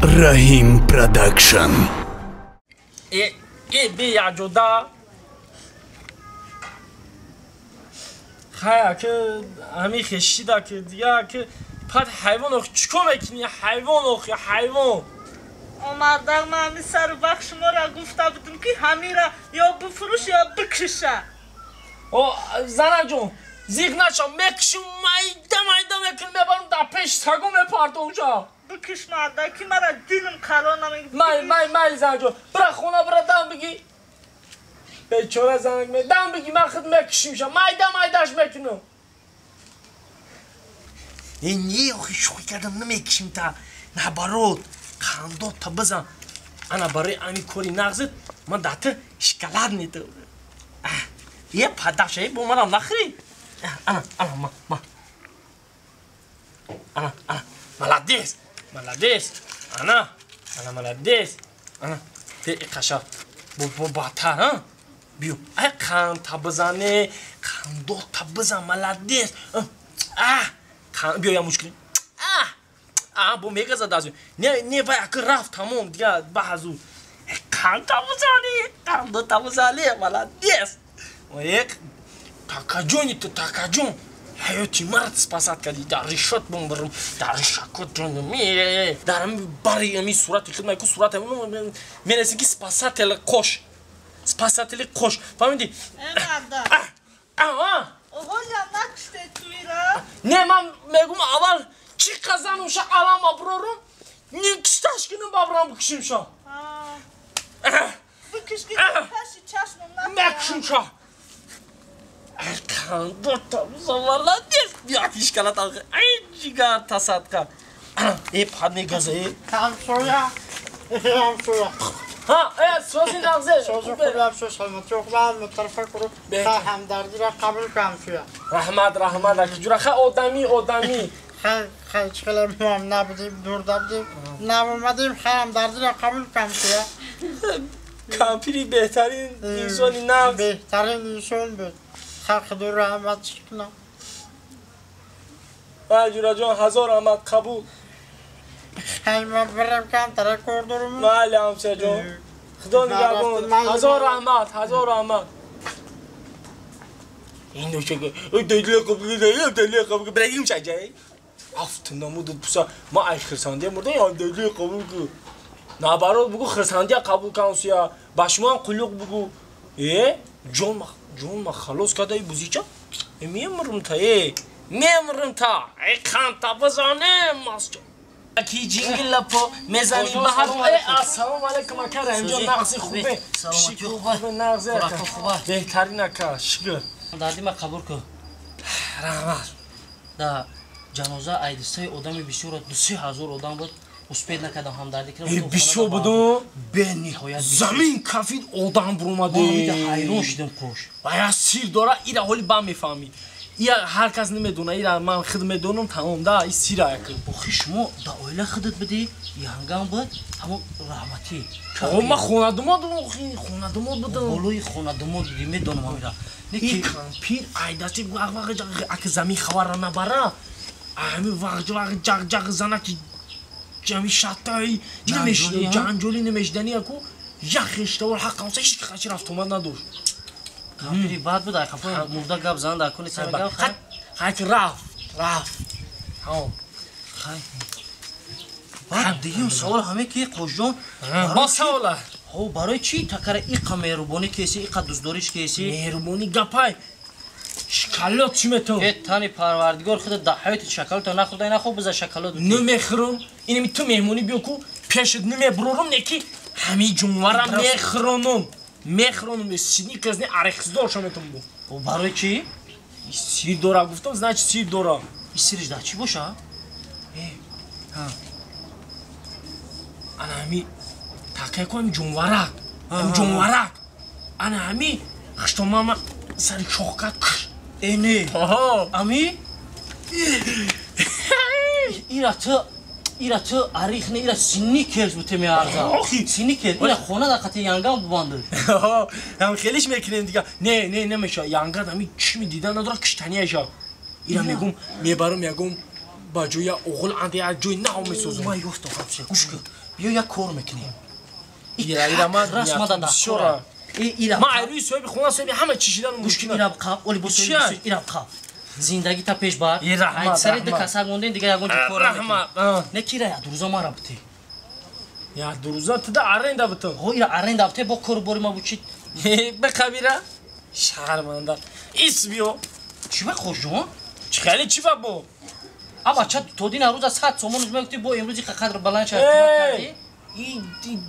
Rahim Production. به یجودا خیلی که همی خشتی دا که دیگه که پد حیوان اخ چکو میکنی حیوان اخ یا حیوان آمردم من همی سر بخش ما را گفته بودم که همی را یا بفروش یا بکشه زنه جون زیگ نشم میکشم مایده میکنم میبرم در پیش سگو میپارد اونجا بکش مرده که مرا دیلم کلا نمیگه مای زنه جون برا خونه برا دم بگی بیچاره زنگ می دم بگی من خود میکشیم شم مایدهش میکنم این آخی شوخی کردم نمیکشیم تا نبارود خاندو تا بزن انا برای امی کوری نغزت من دهتا شکلات نیده یه پدشه با منم نخری انا ملدیس انا ملدیس انا تی قشا بو باتر ها بیو خان تا بزنه خاندو تا بزن ملدیس بیو یا مشکلی بو میگه زدازو نه باید که رفت تمام دیگه بحثو خان تا بزنی خاندو تا بزنی ملدیس و یک تاکاجون حیاتی مرد سپاسات کردی در ریشت بمبرم در ریشکت جنم درم باری امی صورت خدمه که صورت میرسی که سپاسات خوش فهمیدی؟ اولیا نکشته توی را نه من میگم اول چی قزنم شا علام ابرورم نیکشتش کنم بابرام بکشیم شا بکش که پشی چشمم نکشیم شا ارکان دوتا بزاوالا نیست بیاد ایشکالات آخه این جیگر تصاد کن ای پاد نگازه همسویا ها سوزی نغزه سوزی خوبی شوش همتو خوبم مترفه کرو خیلی همدردی را قبول کنم شویا رحمت اکی جورا خیلی آدمی خیلی چکلی هم نبودیم دور دادیم نبومدیم خیلی همدردی را قبول کنم شویا کامپیری بهترین انسانی نغز بهترین انسان بود خلق دور رحمت شکنم جورا جان 1000 رحمت قبول خیلی من برم کم تره کردورم بله همسه جان خدا نگهبان 1000 رحمت این دو که دلیل قبول برگیم چجایی افت نمود بسا ما ای خرساندی مرده یا دلیل قبول که نبراد بگو خرساندی قبول کنم سیا باشمان قلوق بگو جون ما خلاص کرده ای بوزیچا میمرم تا ای خان تا بزانه ماسجا اکی جنگل لپا میزنی بحر السلام علیکم اکر اینجا نغزی خوبه شکر خوبه نغزی اکر بهترین اکر شکر دردی ما قبول کن رحمت دا جنازه ایدسته آدمی بسیار 2000 آدم بود اسپید نکردم هم دردی کردم بسیار بودم به نهایت زمین کفید آدم برومده ما حیران شدم خوش باید سیر داره ایره حالی با میفهمید هر کس نمیدونه ایره من خود میدونم تمام ده این سیره اکر بخی شما دا اویله خودت بدی یانگان بود همون رحمتی ما خونه دماد بودم بلوی خونه دماد بودی میدونم همیره این کمپیر ایدستی وقت اگه زمین خبر را نبره همین وقت جغ زنه که جمعی شتایی جنجولی نمیشدنی اکو یخشته و حق همسه هیچ خشی رفت اومد نداشت کامپیری بد بود اکفا مرده گب زن در کنی سر گب خیلی رفت بعد دیگه اون سوال همه که خوش جان با سواله برای چی تکره ایقا مهربانی کسی ایقا دوستداریش کسی مهربانی گپای شکلات چی میتون یه تانی پروردگار خود در حیات شکلات نخورده اینا خوب بزر شکلات نمیخورم اینمی تو مهمونی بیو کو پیشت نمیبرورم نکی همی جونورم میخورم سینی کزنی عرقزدار شمیتون بو برای چی؟ سیر داره گفتم زنه چی سیر داره این سیرش در چی باشه؟ انا همی تاکه کنم جونورک انا همی خشتو ماما سری چوکت کش اینه امی؟ ایره تو عریخ نه ایره سینی کرد بوده می عرضا سینی کرد ایره خونه در قطع یانگان ببانده هم خیلیش میکنیم دیگه نه نمیشه یانگان همی چی میدیدن نداره کشتنی ایشه ایره میگم میبرم با جوی اغل اندی از جوی نام میسوزم ما گفتم خبشه گوش کن بیا یک کار میکنیم ایرا ما رسما دا شورا ما عروی سوی خونه سوی همه چیشیدن گوش کن ایرا بخواب اولی بوسوی ایرا بخواب زندگی تا پیش بر اکثر دکاسا گوندین دیگه یگون کار میکنیم نه کی را دو روزا ما رابطه یا دو روزا تدا آرنده بتون هو ایرا آرنده بته با کار بوری ما بچید به خبیره شرمنده اسمیو چی با خوش جون چی خیلی چی با اما چه تو دین روز از 100 سومون میگفتی با امروزی قدر بلند شد کردی این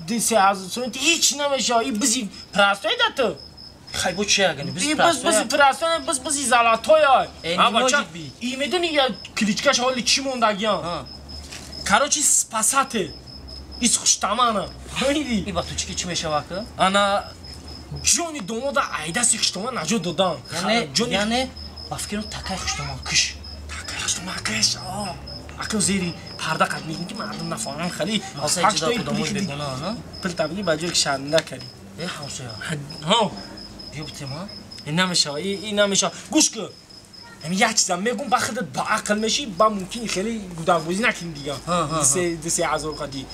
دیسه از سونت هیچ نمیشه این بزی پراستوی دات خیلی بود چه اگه بزی پراستوی بزی زلاتوی اما چه این میدونی یا کلیچکش حالی چی موندگیان کاروچی سپاساته ایس خوش تمانه میدی این وقت تو چی میشه واقعا انا جونی دومو دا ایدا سیکشتوما نجو دادن یعنی بافکرم تکای خوشتوما کش ما کش اكو زيري پرده قد میگن که مردم نفهمن خیلی واسه اجدا کدومو بگونا نه پل تبلی باجوک شرمنده کردی ای حوسه ها یوبته ما این نمیشه گوش کن همین یک چیزم میگم بخدت با عقل میشی با ممکنی خیلی گوداگوزی نکنی دیگه دسه عزور قدی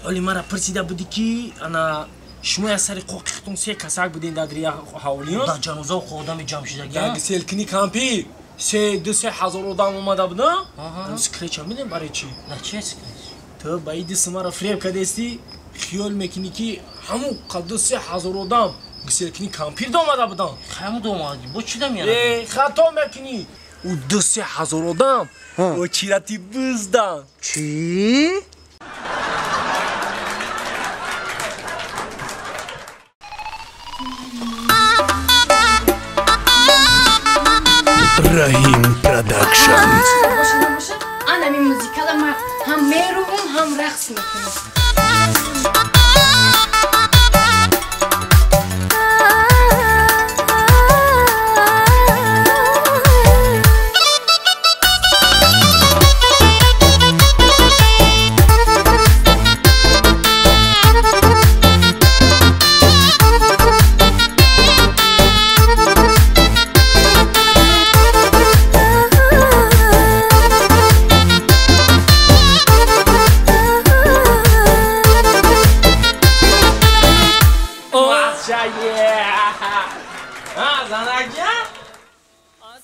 ولی مرا پرسیده بودی که انا شما از سر قوقیتون سه کسک بودین در دریا حوالیون دا جنوزه و خودم جمع شدگی یعنی سلکنی کامپی سه هزار آدم اومده بودن سکریچ هم میدیم برای چی؟ نه چه سکریچ؟ تو باید سما را فریب کردستی خیال میکنی که همون قد 3000 آدم سلکنی کامپیر اومده بودن همون اومدی با چی دم یعنی؟ خطا میکنی و 3000 آدم و چیراتی بزدن چی؟ Rahim Productions. Ana min müzikada ma ham merovum ham raqs miکنم.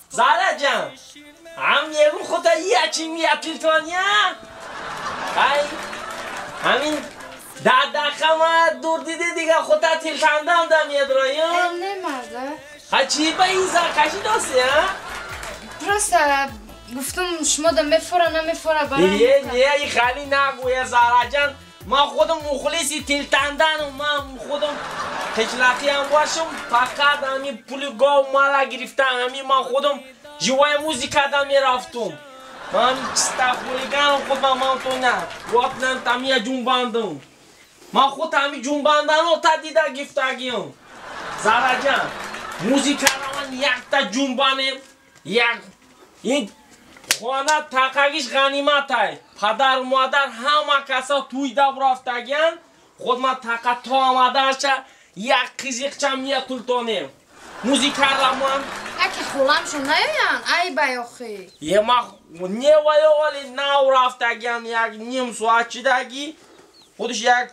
زارجان هم یکم خدا یکی میاپیل تونیا همین دادخما دور دیده دیگه خدا تلفندم دم یدرایم نه مرده چی با این زرکشی داستی ها؟ просто گفتم شما دا میفوره نمیفوره برای نه این خیلی نگویه زارجان ما خودم مخلصی تلتندن و من خودم خجلتی هم باشم فقط همین پول گاو مالا گرفتم همین من خودم جوای موزیک دم میرفتم من استخولیگان خودم من تو نه وقتن تامی جنباندم من خود تامی جنباندن و تا دیده گفتگیم زارا جان موزیک من یک تا جنبانم یک این خانه تاقاگیش غنیمت های پدر و مادر همه کسا توی دب رفتگین خود من تاقا تو آمده شه یک قیزیق چم یه تلتانیم موزیک رمان اکی خولم شو نیاین ای بیاخی یه ما نه ولی نو رفتگین یک نیم ساعت چیدگی خودش یک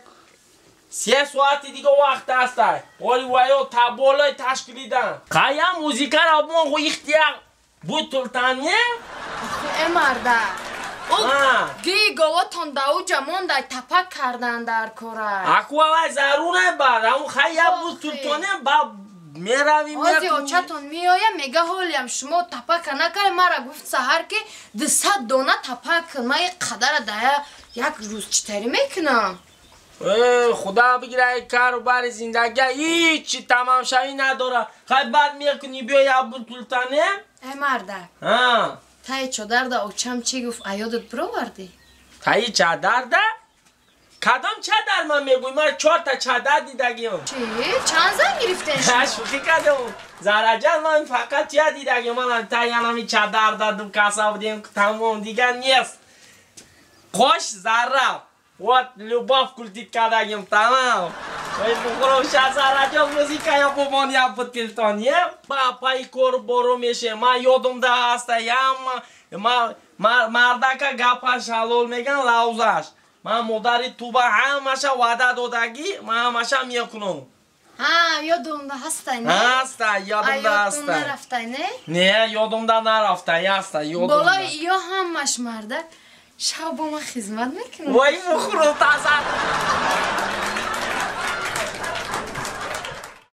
3 ساعتی دیگه وقت هست ولی تابولای تشکیلیدن قایم موزیک رمان خو اختیار بود تلتانیم ای مرده گی گواتون داو جمون دای تپک کردن در کوره اکوالای زرونه بر همون خیلی بود تلتونه با میرویم آزی آچتون میایه میگه حالیم شما تپک نکنه مرا گفت سهر که 200 دانه تپک من یک قدر دایه یک روز چطوری میکنم خدا بگیره کار و بر زندگی هیچی تمام شوی نداره خیلی بعد میکنی بیا یا بود تلتونه ای مرده تایی چادر دا اوچم چی گفت ایادت برو وردی؟ تایی چادر دا؟ کدام چادر من میگوی؟ من 4 تا چادر دیدگیم چی؟ چند زن گرفتن؟ شوخی کدام زارا جان من فقط چه دیدگیم من تایی همی چادر دادم کسا بودیم تمام دیگه نیست خوش زارا وات لوباف کلتید کدگیم تمام Ой, бухров, сейчас радио музыка я помню бутыльтоне. Папа и корборо меше. Ма ёдумда ҳастаям. Мардака гапа шалол меган лаузаш. Ма модари туба ҳамаша ваъда додагӣ, ма ҳамаша мекунам. ёдумда ҳастай, не? Ҳастай, ёдумда ҳастай. Ёдум нарафтай, не? Не, ёдумда нарафтай, ҳастай, ёдумда. Бола ё ҳамаш марда шаб ба ма хизмат мекунад. Вай, бухров, таза.